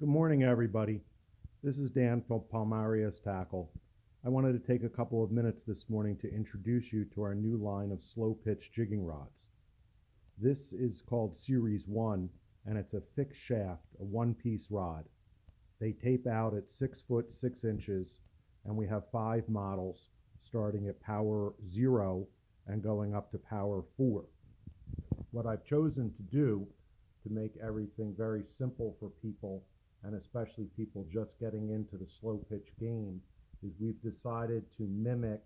Good morning, everybody. This is Dan from Palmarius Tackle. I wanted to take a couple of minutes this morning to introduce you to our new line of slow pitch jigging rods. This is called Series 1, and it's a fixed shaft, a one-piece rod. They tape out at 6 foot 6 inches, and we have 5 models starting at power 0 and going up to power 4. What I've chosen to do to make everything very simple for people, and especially people just getting into the slow pitch game, is we've decided to mimic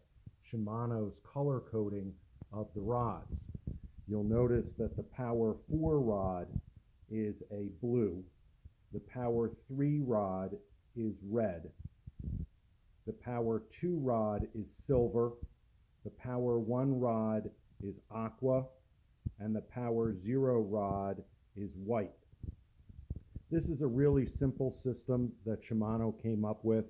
Shimano's color coding of the rods. You'll notice that the power 4 rod is a blue, the power 3 rod is red, the power 2 rod is silver, the power 1 rod is aqua, and the power 0 rod is white. This is a really simple system that Shimano came up with.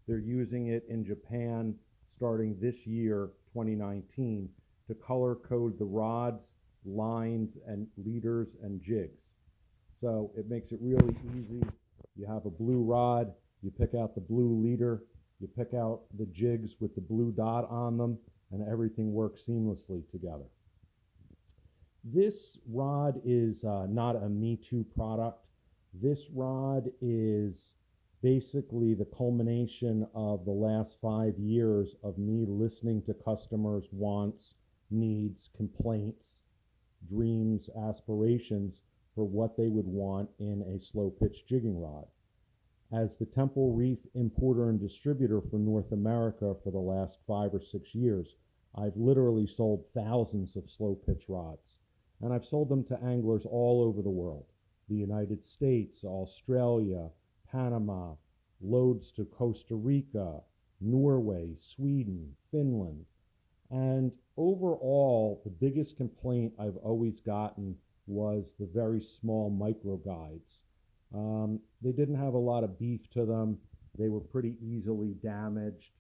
They're using it in Japan starting this year, 2019, to color code the rods, lines, and leaders and jigs. So it makes it really easy. You have a blue rod, you pick out the blue leader, you pick out the jigs with the blue dot on them, and everything works seamlessly together. This rod is not a Me Too product. This rod is basically the culmination of the last 5 years of me listening to customers' wants, needs, complaints, dreams, aspirations for what they would want in a slow pitch jigging rod. As the Temple Reef importer and distributor for North America for the last 5 or 6 years, I've literally sold thousands of slow pitch rods, and I've sold them to anglers all over the world. The United States, Australia, Panama, loads to Costa Rica, Norway, Sweden, Finland. And overall, the biggest complaint I've always gotten was the very small micro guides. They didn't have a lot of beef to them. They were pretty easily damaged.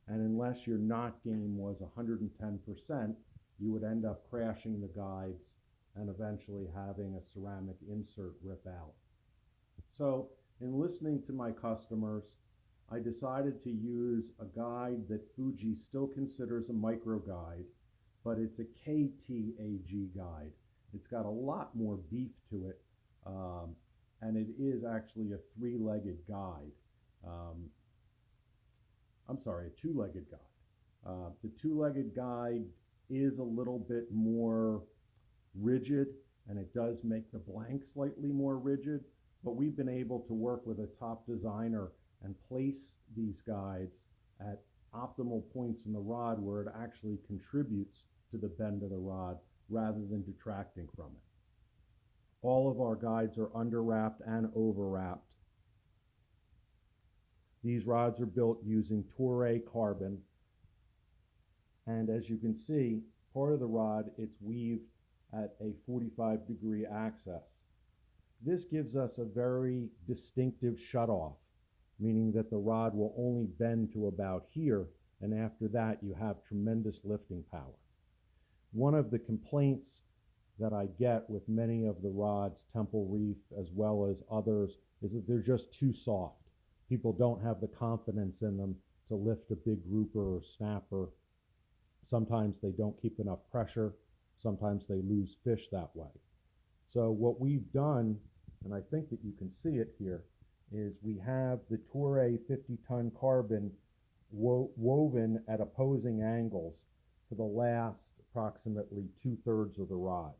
And unless your knot game was 110%, you would end up crashing the guides and eventually having a ceramic insert rip out. So in listening to my customers, I decided to use a guide that Fuji still considers a micro guide, but it's a KTAG guide. It's got a lot more beef to it, and it is actually a three-legged guide. A two-legged guide. The two-legged guide is a little bit more rigid, and it does make the blank slightly more rigid, but we've been able to work with a top designer and place these guides at optimal points in the rod where it actually contributes to the bend of the rod rather than detracting from it. All of our guides are underwrapped and overwrapped. These rods are built using Toray carbon, and as you can see, part of the rod, it's weaved at a 45-degree axis. This gives us a very distinctive shutoff, meaning that the rod will only bend to about here, and after that you have tremendous lifting power. One of the complaints that I get with many of the rods, Temple Reef as well as others, is that they're just too soft. People don't have the confidence in them to lift a big grouper or snapper. Sometimes they don't keep enough pressure. Sometimes they lose fish that way. So what we've done, and I think that you can see it here, is we have the Toray 50-ton carbon woven at opposing angles for the last approximately 2/3 of the rod.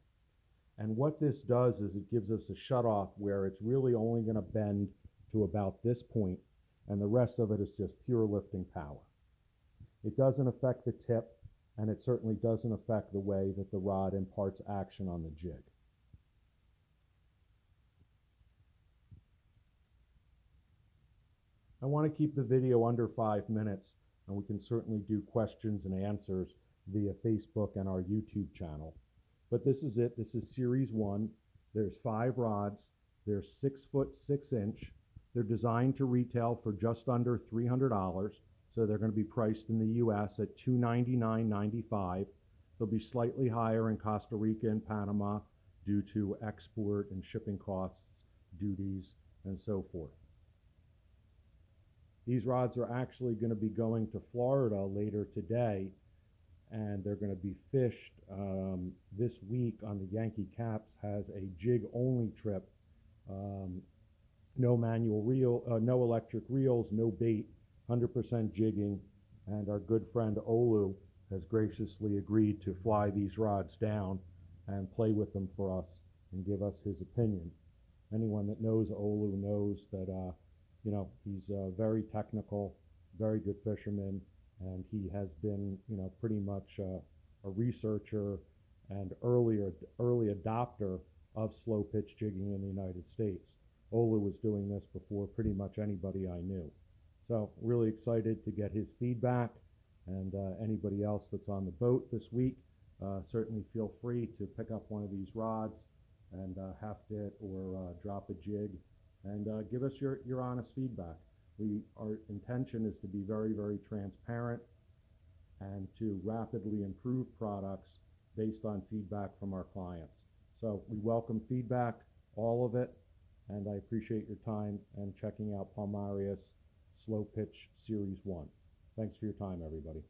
And what this does is it gives us a shutoff where it's really only going to bend to about this point, and the rest of it is just pure lifting power. It doesn't affect the tip, and it certainly doesn't affect the way that the rod imparts action on the jig. I want to keep the video under 5 minutes, and we can certainly do questions and answers via Facebook and our YouTube channel. But this is it. This is Series 1. There's 5 rods. They're 6 foot 6 inch. They're designed to retail for just under $300. So they're going to be priced in the U.S. at $299.95. They'll be slightly higher in Costa Rica and Panama due to export and shipping costs, duties, and so forth. These rods are actually going to be going to Florida later today, and they're going to be fished this week on the Yankee Caps. Has a jig only trip, no manual reel, no electric reels, no bait, 100% jigging, and our good friend Olu has graciously agreed to fly these rods down and play with them for us and give us his opinion. Anyone that knows Olu knows that he's very technical, very good fisherman, and he has been pretty much a researcher and early adopter of slow pitch jigging in the United States. Olu was doing this before pretty much anybody I knew. So really excited to get his feedback, and anybody else that's on the boat this week, certainly feel free to pick up one of these rods and heft it or drop a jig and give us your honest feedback. Our intention is to be very, very transparent and to rapidly improve products based on feedback from our clients. So we welcome feedback, all of it, and I appreciate your time and checking out Palmarius Slow Pitch Series 1. Thanks for your time, everybody.